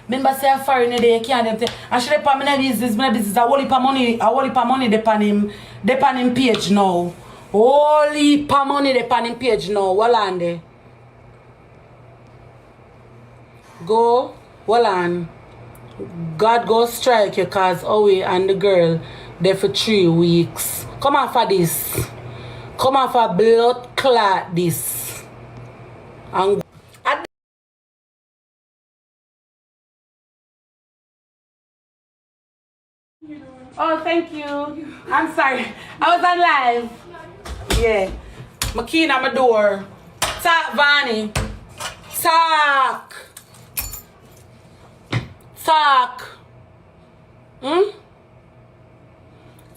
Remember say a foreigner there, you can't them. I should have my business, a whole heap of money depend him page now. Whole heap of money depend him page now. Hold on there. Go, hold on. God go strike you cause Owie and the girl there for 3 weeks. Come on for this. Come on for blood clot this. And oh, thank you. I'm sorry. I was on live. Yeah. My key in my door. Talk, Vanny. Talk. Talk.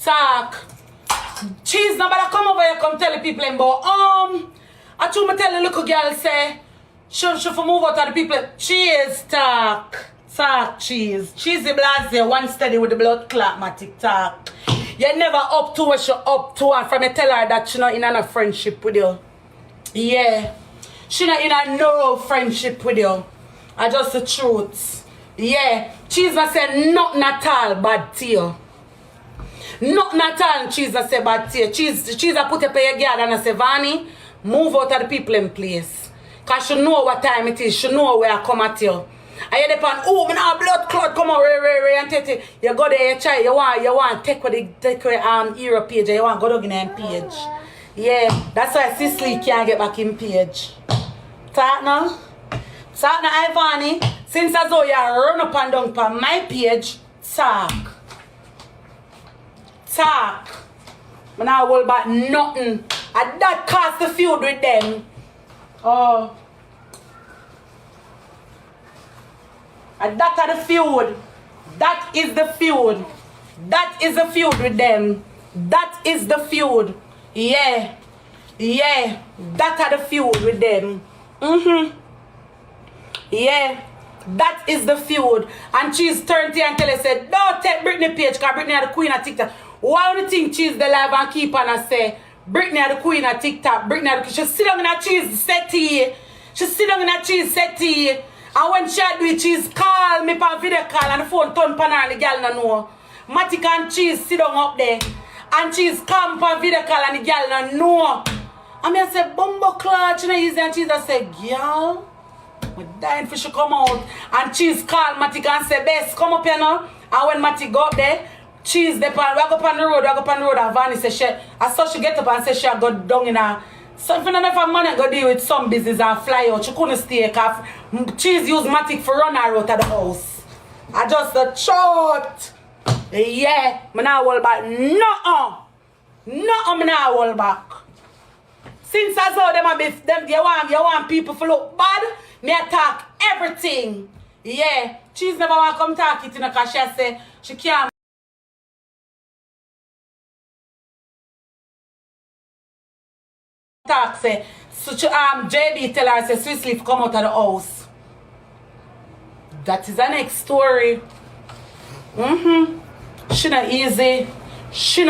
Talk. Cheese, nobody come over here come tell the people about I told me tell the little girl say she for move out of the people. Cheese, talk. Talk, cheese. Cheesy blast one steady with the blood clot, my TikTok. You never up to what she up to her from you tell her that she not in a friendship with you. Yeah. She not in a no friendship with you. I just the truth. Yeah. Cheese I say nothing at all bad to you. Nothing at all cheese I say bad to you. Cheese I put up your guard and I say, Vanny, move out of the people in place. Cause she know what time it is. She know where I come at you. And you depend, oh, me now blood clot come out, ray, and take. You go there, you try, you want take with hero page, you want go down in him page. Yeah, that's why Cicely can't get back in page. Talk now? Talk now, Ivani. Since I saw you run up and down on my page, talk. Talk. I now hold back nothing. And that caused the feud with them. Oh. And that are the feud. That is the feud. That is the feud with them. That is the feud. Yeah. Yeah. That are the feud with them. Yeah. That is the feud. And she's 30 and tell her, said, don't take Britney page because Britney are the queen of TikTok. Why would you think she's the live and keep on and say, Britney are the queen of TikTok. Britney are the queen. She sit down in a cheese settee. She sit down in a cheese settee. And when she do it, she's call me for video call and the phone turn pan her and the girl no know. Matic and cheese sit down up there. And she's come for video call and the girl no know. And I say, bumbo clot, you know easy and cheese. I say, girl, I'm dying for she come out. And cheese call Matic and say, best come up here now. And when Matic go up there, cheese they pan, we go up on the road, and Vanny say she, I saw she get up and say she go down in her. So if you don't have money go deal with some business and fly out, she couldn't stay because cheese use Matic for run her out of the house. I just the short. Yeah, I now hold back. No, I now hold back. Since I saw them a bit, them you want people to look bad, me attack everything. Yeah, cheese never want to come talk it because she say she can't. Talk say so JD tell her say Swiss Leaf come out of the house. That is the next story. She not easy. She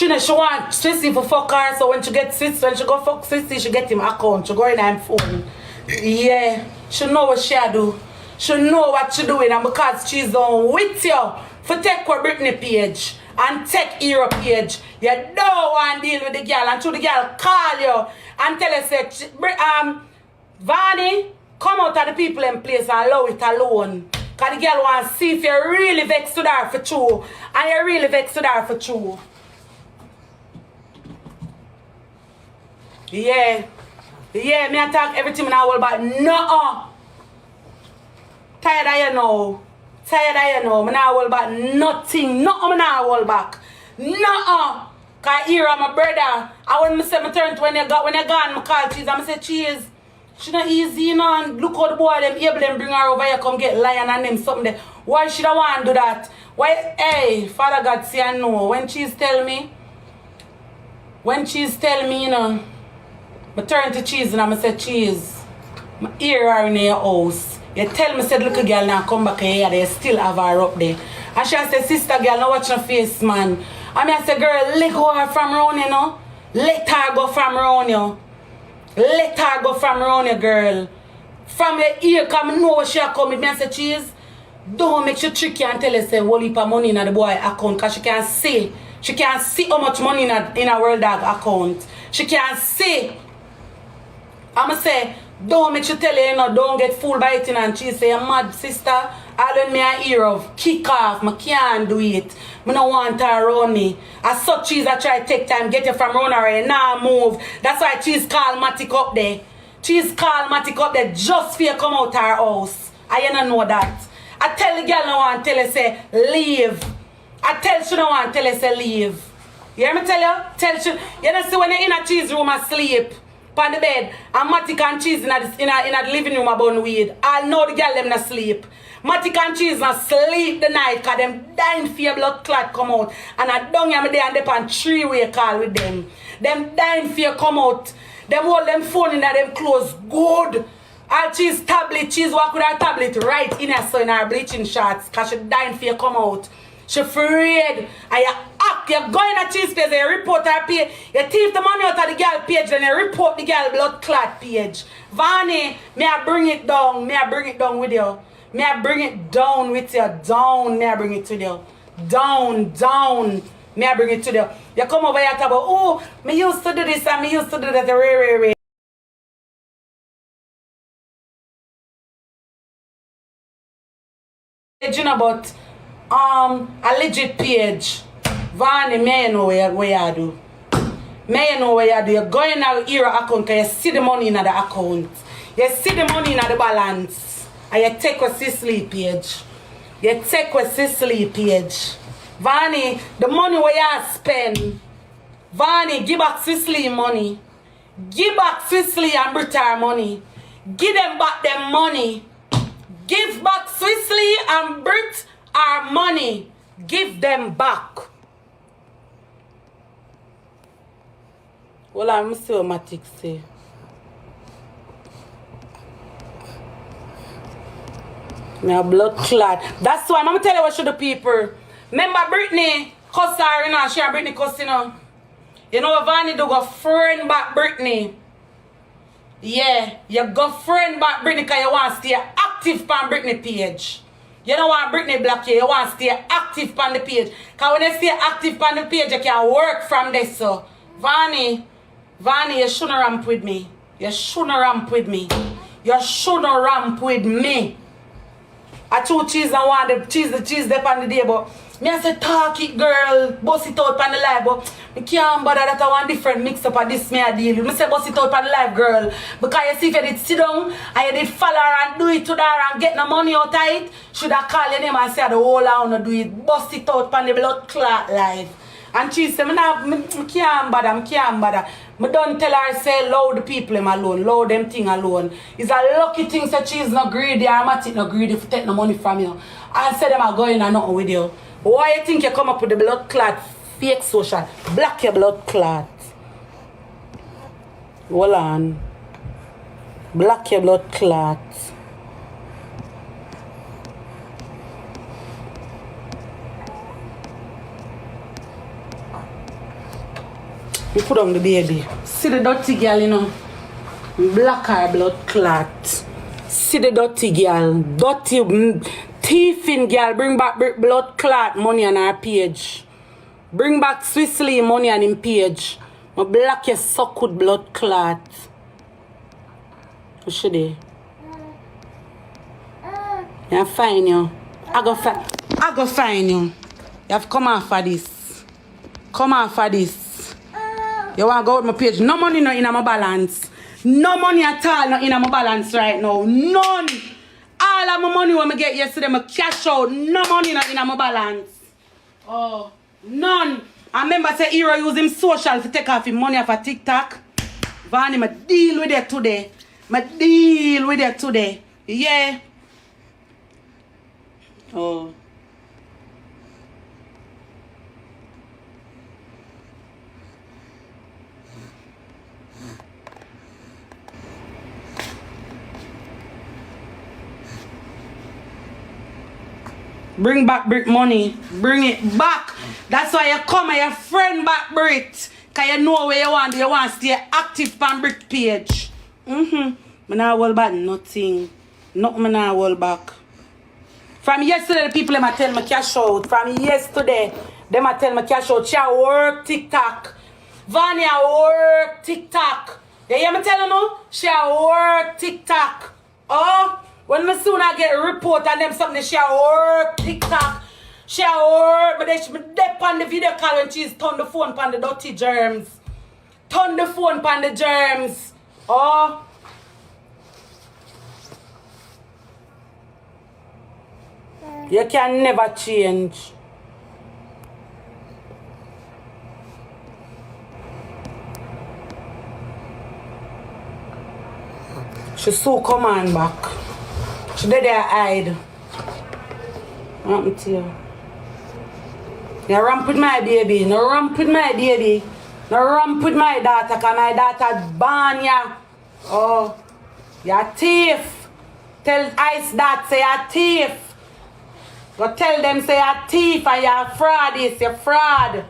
want Swiss Leaf to fuck her, so when she get Swiss, when she go fuck Swiss Leaf, she get him account, she go in her phone. Yeah, she know what she do. She know what she doing, and because she's on with you for take her Britney page and take hero page, you don't want to deal with the girl until the girl call you and tell her say, Vanny, come out of the people in place and allow it alone. Because the girl want to see if you really vexed to her for true. And you really vexed to her for true. Yeah. Yeah, me attack everything now about no. Tired of you now. Tired of you now. Me now hold back nothing. Nothing me now hold back. No. Cause here I'm my brother. I when me say me turn to when you gone, me call Cheese and me say Cheese. She not easy, you know, and look how the boy them able them bring her over here, come get lion and them something there. Why should I want to do that? Why hey, Father God say I know. When Cheese tell me, you know, I turn to Cheese and I say Cheese, my ear are in your house. You tell me said little girl now come back here, they still have her up there. And she say, sister girl, now watch your face, man. And I say, girl, let go her from around you know. Let her go from around you. Let her go from around you, girl. From your ear, come know what she come with me and say, Cheese, don't make she trick you and tell her say whole heap of money in the boy account, because she can't see. She can't see how much money in a World Dog account. She can't see. I'ma say, don't make she tell her, you know, don't get fooled by it, and she say, mad sister, all when me I hear of kick off, I can't do it. I don't want her around me. As such Cheese I try to take time, get you from around her, now move. That's why Cheese call Matic up there. Cheese call Matic up there just for you come out her house. I don't know that. I tell the girl no one tell her say leave. I tell she no one tell her say leave. You hear me tell you? Tell she, you know see when you in a Cheese room asleep on the bed and Matic and Cheese in the living room about weed. I know the girl them not sleep. Matic and Cheese not sleep the night because them dying for your blood clot come out. And I don't have me there and they on 3-way call with them. Them dying for you come out. Them hold them phone in them clothes good. All Cheese tablet, Cheese walk with her tablet right in her so in her bleaching shots because she dying for you come out. She afraid. And you act, you go in a Cheese page and you report her page. You thief the money out of the girl page and you report the girl blood clot page. Vanny, may I bring it down? May I bring it down with you? May I bring it down with you? Down, may I bring it to you? Down, down. May I bring it to you? You come over here and talk about, oh, me used to do this and me used to do that. Ray. You know about a legit page. Vanny, may I know where you do. May I know where you do. You go in your account because you see the money in the account. You see the money in the balance. And you take with Cicely page. You take with Cicely page. Vanny, the money where you spend. Vanny, give back Cicely money. Give back Cicely and Britta money. Give them back them money. Give back Cicely and Brit our money. Give them back. Well, I'm still Matic say. My blood clot. That's why I'm gonna tell you what should the people. Remember Britney cuss her, you know, she and Britney cuss, you know. You know Vanny do go friend back Britney. Yeah, you go friend back Britney because you want to stay active on Britney page. You don't want Britney block you want to stay active on the page. Because when you stay active on the page, you can work from this. So, Vanny, you shouldn't ramp with me. You shouldn't ramp with me. You shouldn't ramp with me. I told Cheese and want the cheese there on the day, but me I say talk it girl, bust it out on the live, but I can't bother that I want different mix up of this me I deal with. Me say bust it out on the live girl. Because you see if you did sit down and you did follow her and do it to her and get no money out of it, should I call your name and say the whole I wanna do it, bust it out on the blood clot live. And she said, I can't bother. I don't tell her, say, allow the people alone, allow them thing alone. It's a lucky thing, say she's not greedy, or Matic not greedy if take no money from you. I said them are going and nothing with you. Why you think you come up with the blood clot fake social? Black your blood clot. Hold on. Black your blood clot. You put on the baby. See the dirty girl, you know. Black her blood clot. See the dirty girl. Dirty thieving girl. Bring back blood clot money on her page. Bring back Swissley money on him page. My black you suck with blood clot. What should they? I'm fine you. I go find you. You have to come off for this. Come off for this. You want to go with my page? No money no in my balance. No money at all no in my balance right now. None. All of my money when I get yesterday, I cash out. No money no in my balance. Oh, none. I remember say Hero use him social to take off his money off of TikTok. Vanny, I deal with it today. Yeah. Oh. Bring back Brit money. Bring it back. That's why you come and your friend back Brit. Because you know where you want. You want to stay active on Brit page. I not hold back nothing. Nothing I not hold back. From yesterday, the people them a tell me cash out. From yesterday, them a tell me cash out. She a work TikTok. Vanya work TikTok. You hear me telling you? She a work TikTok. Oh, when me soon I get a report and them something, she a work TikTok. She a work, but then she be deep on the video call when she's turn the phone on the dirty germs. Turn the phone on the germs. Oh. You can never change. She so come on back. She did there hide. What happened to you? You ramp with my baby. No ramp with my baby. No ramp with my daughter, cause my daughter born ya. Oh. You're a thief. Tell Ice that say you're a thief. Go tell them say you're a thief and you're a fraud. You're fraud.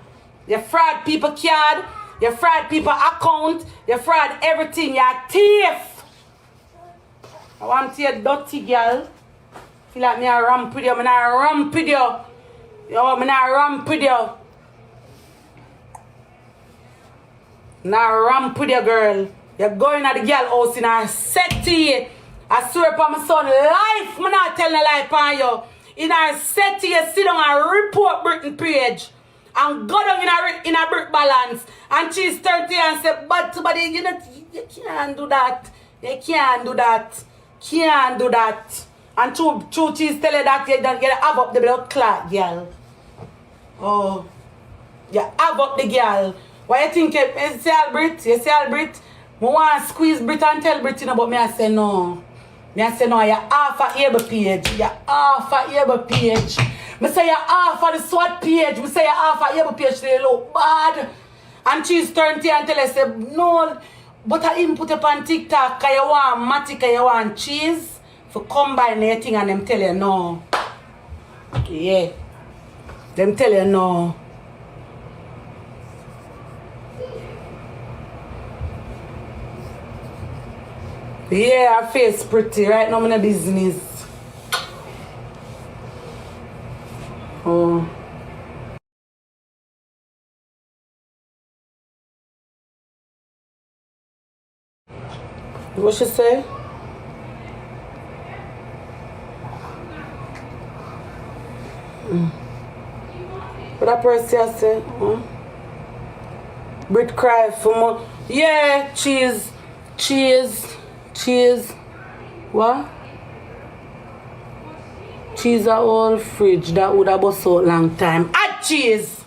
You fraud people card. You fraud people account. You fraud everything. You're a thief. I want to see a dirty girl. Feel like me a ramp with you. I'm not ramp with you. Yo, I'm not ramp with you. Not ramp with you, girl. You're going at the girl house in a settee. I swear upon my son life. I'm not telling a lie upon you. In a settee, you sit down and report Britain page. And go down in a brick balance. And she's 30 and say, but you can't do that. You can't do that. Can't do that. And true she's telling that you don't get have up the blood clot, girl. Oh. You have up the girl. Why you think you say Albert? You say Albert? I want to squeeze Brit and tell Brit, but me I say no. Me I say no, you're half a able page. You're half a able page. Me say you're half of the SWAT page. Me say you're half a able page. They look bad. And she's 30 and tell her, say, no, but I input up on TikTok because you want matic and you want cheese. For combine everything and them tell you no. Yeah. Them tell you no. Yeah, her face pretty. Right now I'm in a business. Oh. What she say? What that person say? Brit cry for more. Yeah, cheese. What? Cheese a whole fridge that would have been so long time. Add cheese.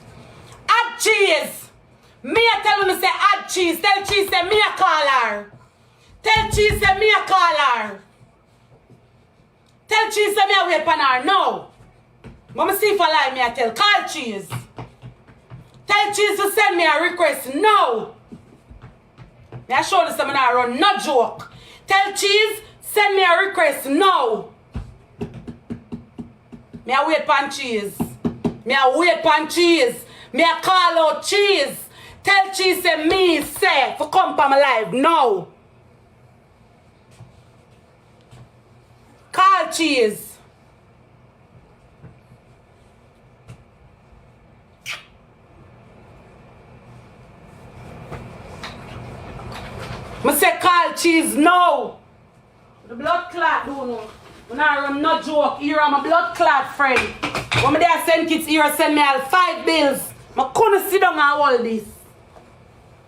Add cheese. Me a tell you say add cheese. Tell cheese say me a call her. Tell cheese say me a call her. Tell cheese say me a wait on her. No. Mama see if I lie me a tell. Call cheese. Tell cheese to send me a request. No. Me I show you something I run. No joke. Tell cheese send me a request. No. Me a wait pan cheese. Me a wait pan cheese. Me a call out cheese. Tell cheese say me say for come for my life. No. Call cheese. Me say call cheese. No. The blood clot do no. When I run no joke, here I'm a blood clot friend. When me there send kids here, send me all 5 bills. I couldn't sit down and all this.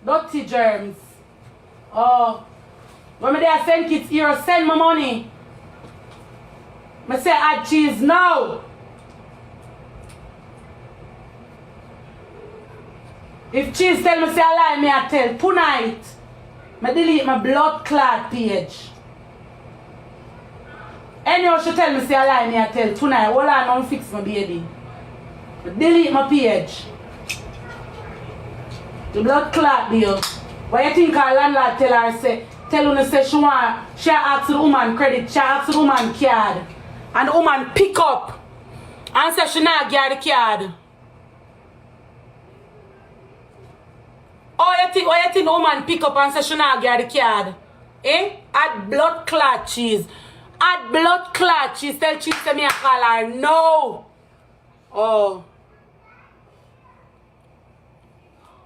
Dirty germs. Oh. When me there send kids here, send my money. I say add cheese now. If cheese tell me say I lie, me I tell. Tonight, I delete my blood clot page. Anyhow, she tell me say I lie, me I tell. Tonight, hold on, I'll fix my baby. Delete my page. The blood clot deal. Why you think our landlord tell her say she ask the woman credit, she ask the woman card. And the woman pick up and say she not get the card. Why you think the woman pick up and say she not get the card? Eh? Add blood clot cheese. Add blood clot cheese. Tell cheese to me I call her. No. Oh.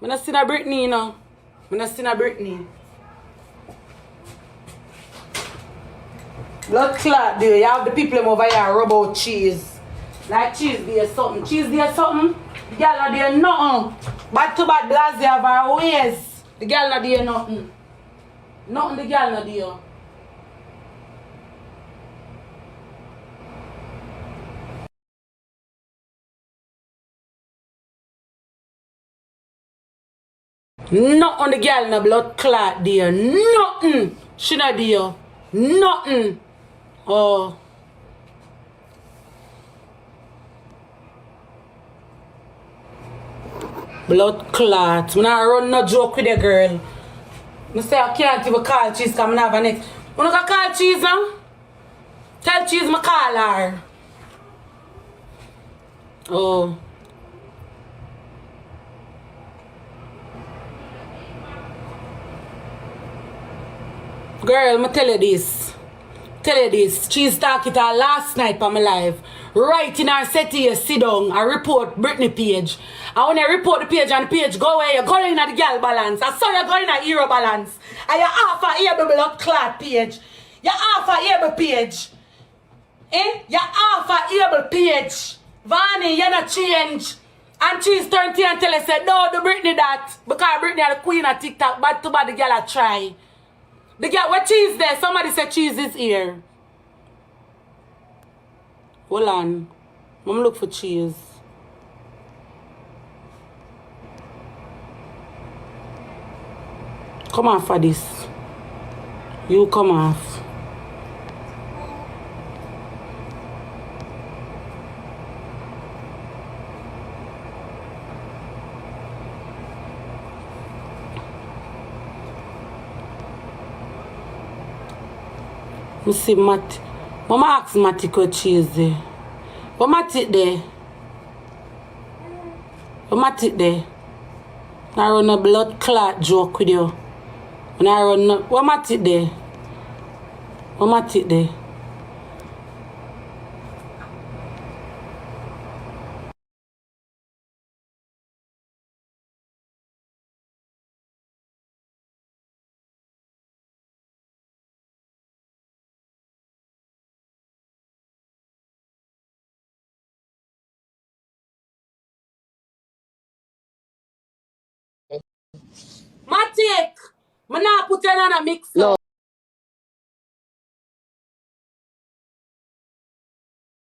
I'm not seeing a Britney, you know. I'm not seeing a Britney. Blood clot there. You have the people over here rub out cheese. Like cheese there something. Cheese there something. The girl not there nothing. Bad to bad blast have her ways. The girl not there nothing. Nothing the girl not there. Nothing the girl no blood clot there. Nothing. She not there. Nothing. Oh. Blood clot. I'm not run no joke with the girl. I say I can't even call cheese because I have a next. You not call cheese now? Tell cheese I call her. Oh. Girl, I tell you this. Tell you this. Cheese talk it all last night on my live. Right in our set here, sit down and report Britney page. And when you report the page and the page go away, you go in at the girl balance. I saw you go in at hero balance. And you half a able blood clot page. You half a able page. Eh? You half a able page. Vanny, you not change. And cheese turned to you and tell her, say, no, do Britney that. Because Britney the queen of TikTok. Bad to bad the girl a try. The girl, what cheese there? Somebody said cheese is here. Hold on. I'm look for cheese. Come off for this. You come off. I see Matt. Mama ask Matty what cheese there. What Matty there? What Matty there? I run a blood clot joke with you. When I run a... What Matty there? What Matty there? Matic! I'm not put it on a mixer. No.